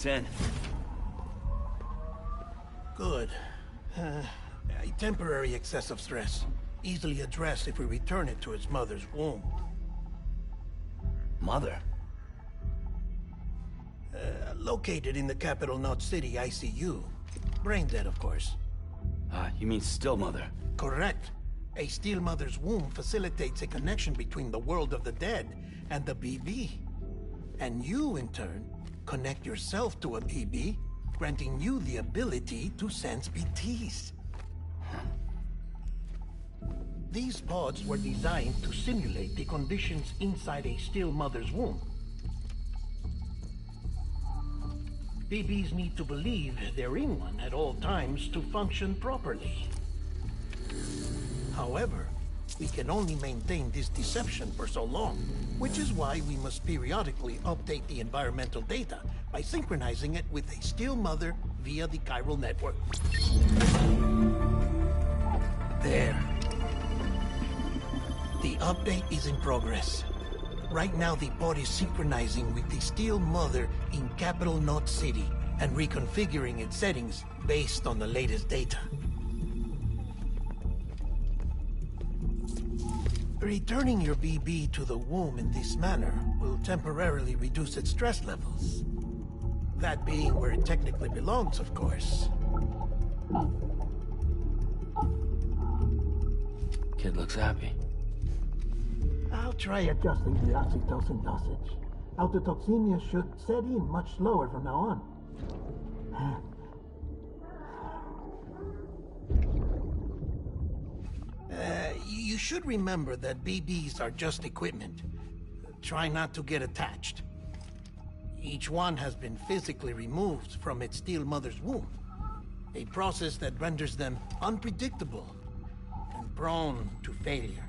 in. Good. A temporary excess of stress. Easily addressed if we return it to its mother's womb. Mother? Located in the capital Knot City ICU. Brain dead, of course. You mean still mother? Correct. A still mother's womb facilitates a connection between the world of the dead and the BB. And you, in turn, connect yourself to a BB, granting you the ability to sense BTs. These pods were designed to simulate the conditions inside a still mother's womb. BBs need to believe they're in one at all times to function properly. However, we can only maintain this deception for so long, which is why we must periodically update the environmental data by synchronizing it with a still mother via the chiral network. There. The update is in progress. Right now, the pod is synchronizing with the still mother in capital Knot City and reconfiguring its settings based on the latest data. Returning your BB to the womb in this manner will temporarily reduce its stress levels. That being where it technically belongs, of course. Kid looks happy. I'll try adjusting the oxytocin dosage. Autotoxemia should set in much slower from now on. You should remember that BBs are just equipment. Try not to get attached. Each one has been physically removed from its still mother's womb. A process that renders them unpredictable and prone to failure.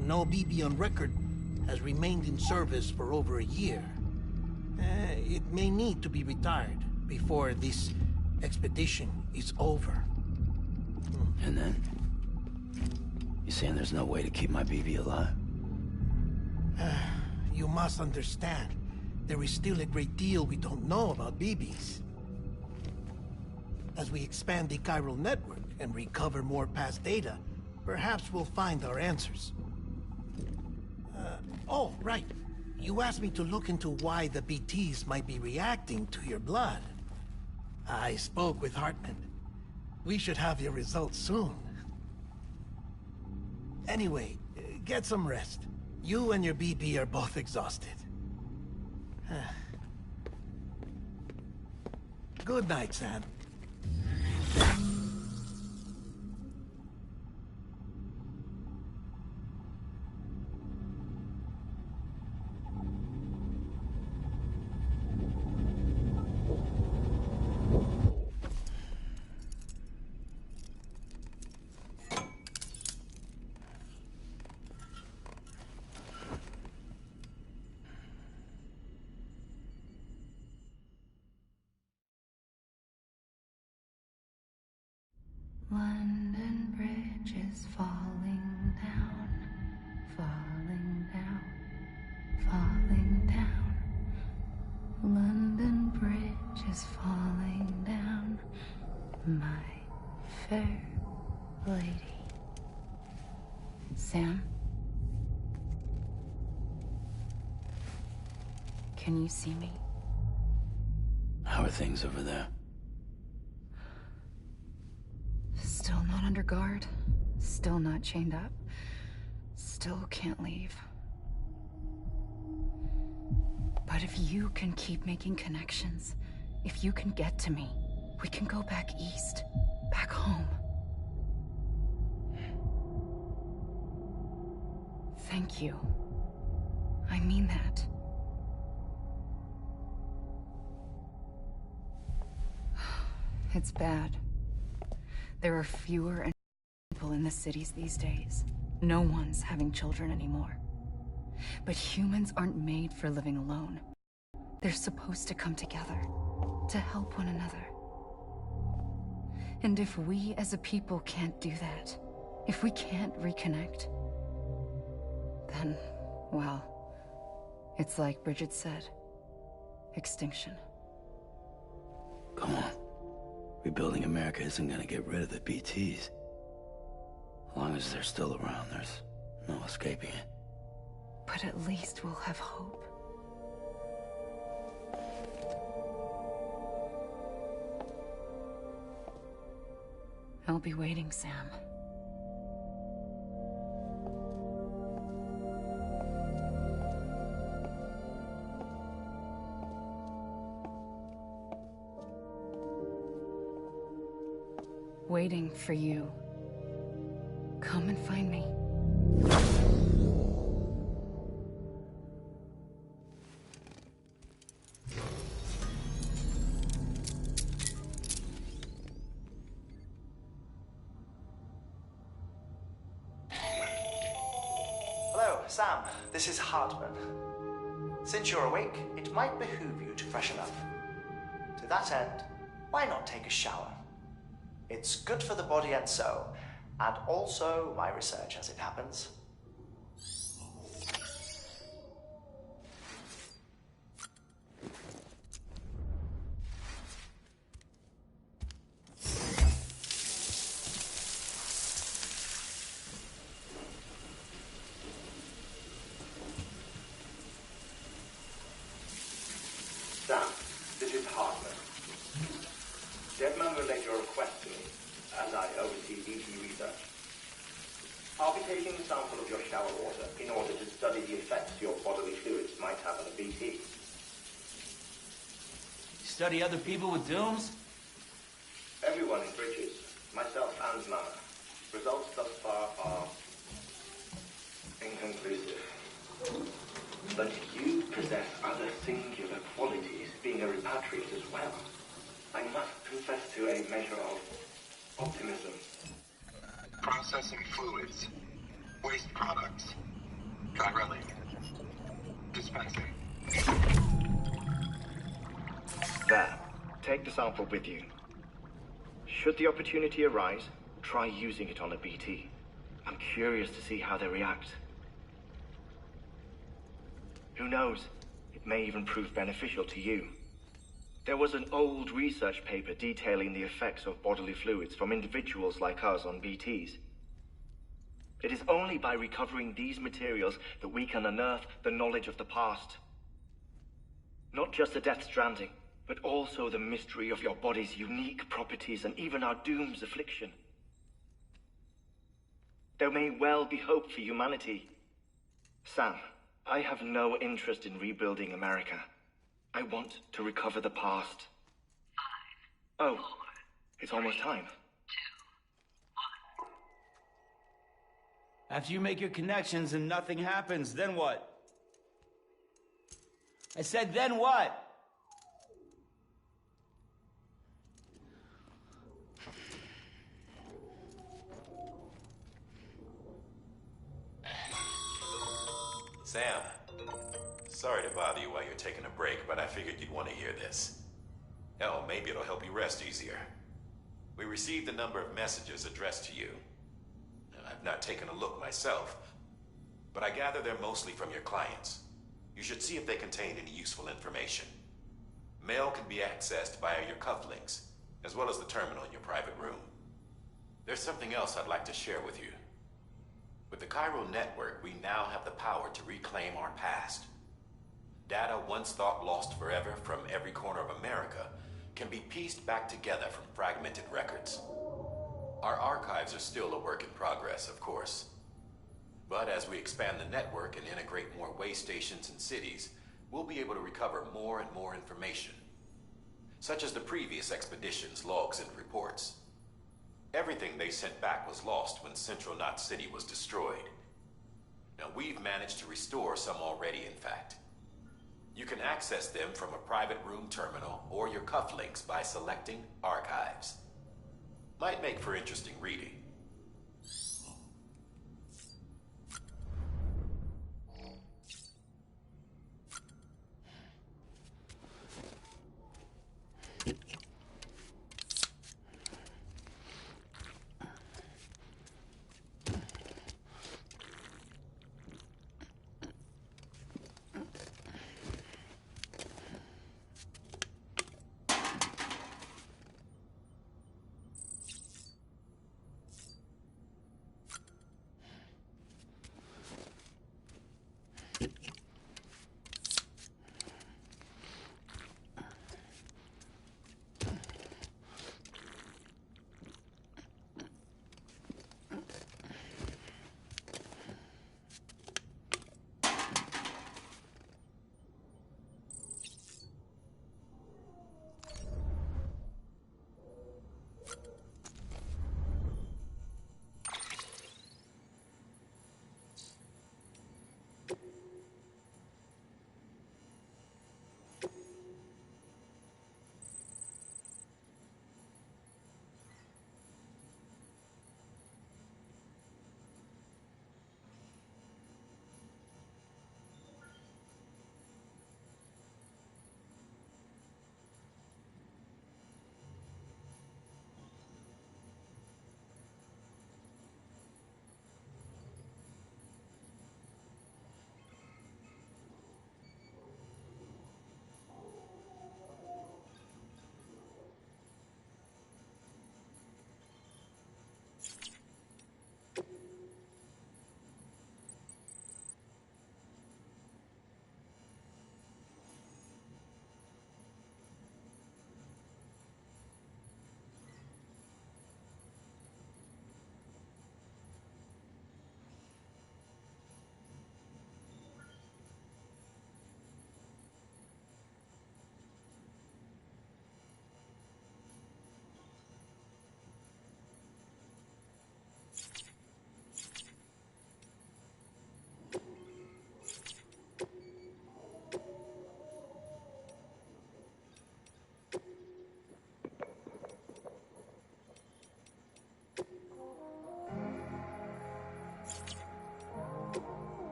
No BB on record has remained in service for over a year. It may need to be retired before this expedition is over. And then? You saying there's no way to keep my BB alive? You must understand, there is still a great deal we don't know about BBs. As we expand the chiral network and recover more past data, perhaps we'll find our answers. Oh, right. You asked me to look into why the BTs might be reacting to your blood. I spoke with Hartman. We should have your results soon. Anyway, get some rest. You and your BB are both exhausted. Good night, Sam. London Bridge is falling down, falling down, falling down. London Bridge is falling down, my fair lady. Sam? Can you see me? How are things over there? Still not under guard, still not chained up, still can't leave. But if you can keep making connections, if you can get to me, we can go back east, back home. Thank you. I mean that. It's bad. There are fewer people in the cities these days. No one's having children anymore. But humans aren't made for living alone. They're supposed to come together, to help one another. And if we as a people can't do that, if we can't reconnect, then, well, it's like Bridget said. extinction. Come on. Rebuilding America isn't gonna get rid of the BTs. As long as they're still around, there's no escaping it. But at least we'll have hope. I'll be waiting, Sam. Waiting for you. Come and find me. Hello, Sam. This is Hartman. Since you're awake, it might behoove you to freshen up. To that end, why not take a shower? It's good for the body and soul, and also my research as it happens. Sam, this is Hartman. Deadman relayed your request to me, as I oversee BT research. I'll be taking a sample of your shower water in order to study the effects your bodily fluids might have on a BT. Study other people with dooms? Everyone in Bridges, myself and Mama. Results thus far are inconclusive. But you possess other singular qualities, being a repatriate as well. I must confess to a measure of optimism. Processing fluids. Waste products. Try relay. Dispensing. There. Take the sample with you. Should the opportunity arise, try using it on a BT. I'm curious to see how they react. Who knows? It may even prove beneficial to you. There was an old research paper detailing the effects of bodily fluids from individuals like us on BTs. It is only by recovering these materials that we can unearth the knowledge of the past. Not just the Death Stranding, but also the mystery of your body's unique properties and even our doom's affliction. There may well be hope for humanity. Sam, I have no interest in rebuilding America. I want to recover the past. 5, 4, it's almost time. 2, 1. After you make your connections and nothing happens, then what? I said, then what? Sam, sorry to bother you while you're taking a break, but I figured you'd want to hear this. Hell, maybe it'll help you rest easier. We received a number of messages addressed to you. I've not taken a look myself, but I gather they're mostly from your clients. You should see if they contain any useful information. Mail can be accessed via your cufflinks, as well as the terminal in your private room. There's something else I'd like to share with you. With the Cairo network, we now have the power to reclaim our past. Data once thought lost forever from every corner of America can be pieced back together from fragmented records. Our archives are still a work in progress, of course. But as we expand the network and integrate more way stations and cities, we'll be able to recover more and more information, such as the previous expedition's logs and reports. Everything they sent back was lost when Central Knot City was destroyed. Now, we've managed to restore some already, in fact. You can access them from a private room terminal or your cufflinks by selecting Archives. Might make for interesting reading.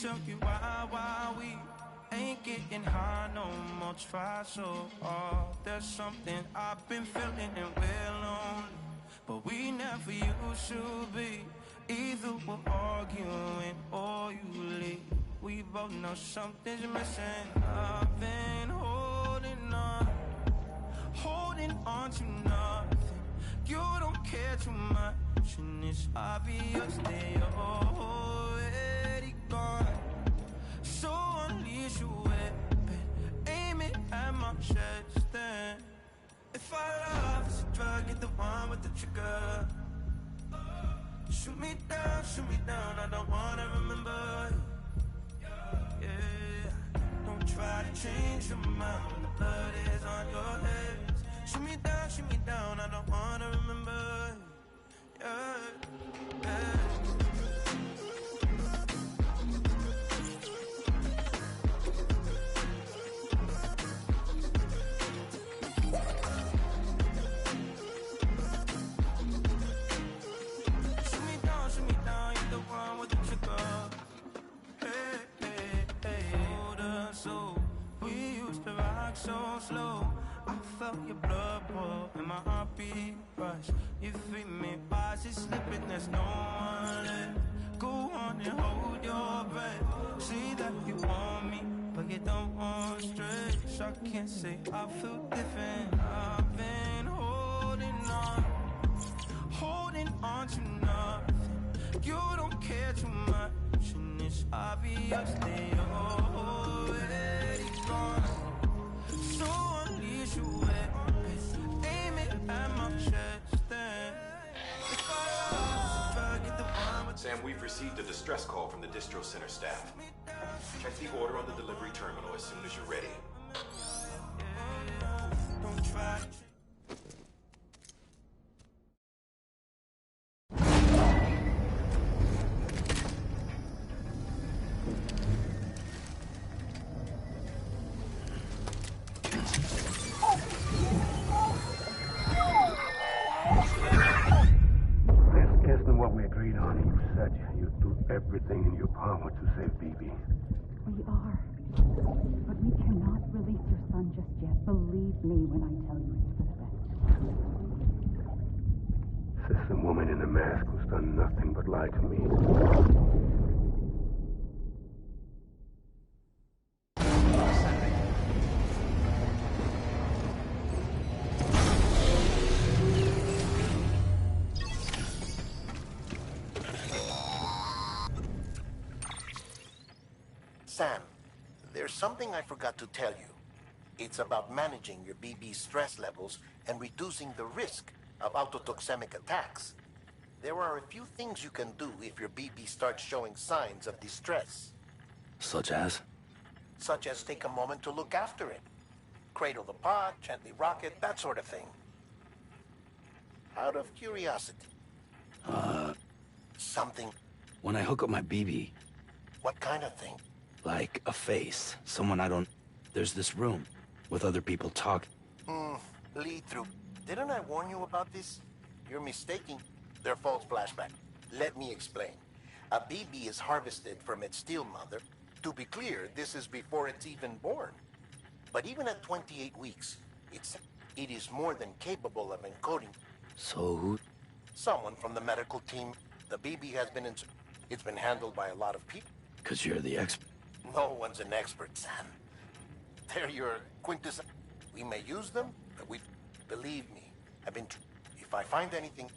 tell you why we ain't getting high no more. Try so hard. There's something I've been feeling and we're lonely, but we never used to be. Either we're arguing or you leave. We both know something's missing. I've been holding on to nothing. You don't care too much, and it's obvious that you're already gone. So unleash your weapon, aim it at my chest. Then, if our love is a drug, get the one with the trigger. Shoot me down, I don't wanna remember. Yeah, don't try to change your mind, the blood is on your hands. Shoot me down, I don't wanna remember. Yeah, yeah. So slow, I felt your blood pour and my heartbeat rush. You feed me fast, it's slipping, there's no one left. Go on and hold your breath. Say that you want me, but you don't want stress. I can't say I feel different. I've been holding on to nothing. You don't care too much, and it's obvious that you're already gone. So unleash your weapon, aim it at my chest. Then, if I try to get the one with Sam, we've received a distress call from the distro center staff. Check the order on the delivery terminal as soon as you're ready. don't try. Everything in your power to save BB. We are. But we cannot release your son just yet. Believe me when I tell you it's for the best. Says the woman in the mask who's done nothing but lie to me. Sam, there's something I forgot to tell you. It's about managing your BB stress levels and reducing the risk of autotoxemic attacks. There are a few things you can do if your BB starts showing signs of distress. Such as? Such as take a moment to look after it. Cradle the pot, gently rock it, that sort of thing. Out of curiosity. Something. When I hook up my BB. What kind of thing? Like a face. Someone I don't... There's this room with other people talking. Lead through. Didn't I warn you about this? You're mistaking their false flashback. Let me explain. A BB is harvested from its steel mother. To be clear, this is before it's even born. But even at 28 weeks, it is more than capable of encoding. So who? Someone from the medical team. The BB has been it's been handled by a lot of people. 'Cause you're the expert. No one's an expert, Sam. They're your quintessence. We may use them, but believe me, if I find anything...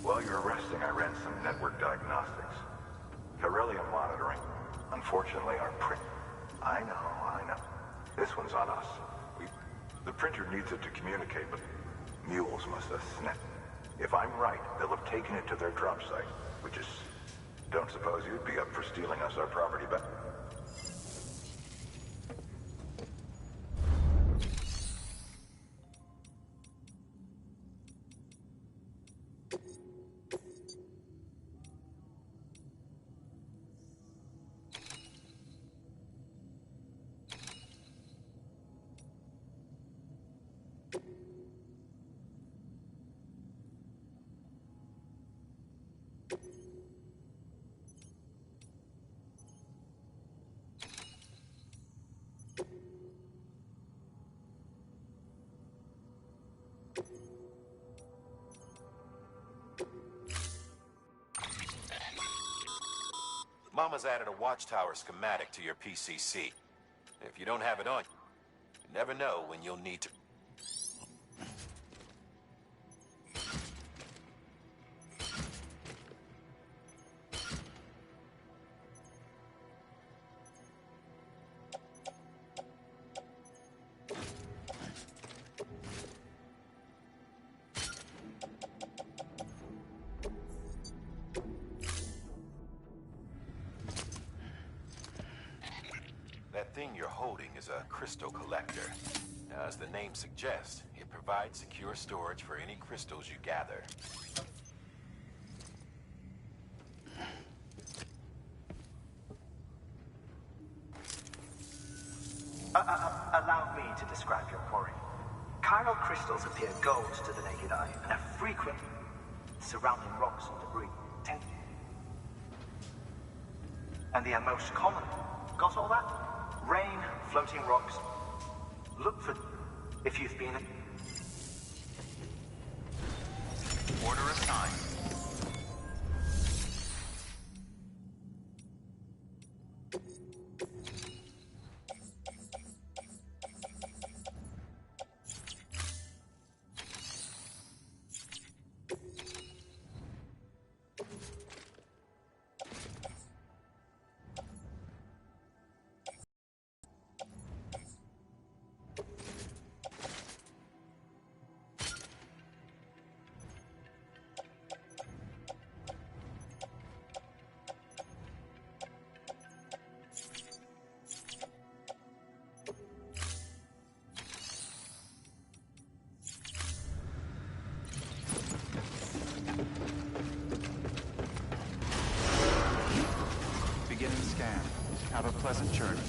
While you're resting, I ran some network diagnostics. Beryllium monitoring. Unfortunately, our print... I know. This one's on us. The printer needs it to communicate, but mules must have snapped. If I'm right, they'll have taken it to their drop site, which is... Don't suppose you'd be up for stealing us our property back? Mama's added a watchtower schematic to your PCC. If you don't have it on, you never know when you'll need to. That thing you're holding is a crystal collector. Now, as the name suggests, it provides secure storage for any crystals you gather. Allow me to describe your quarry. Chiral crystals appear gold to the naked eye and are frequent surrounding rocks and debris. And they are most common. Got all that? Rain, floating rocks. Look for if you've been... Order assigned. Beginning scan. Have a pleasant journey.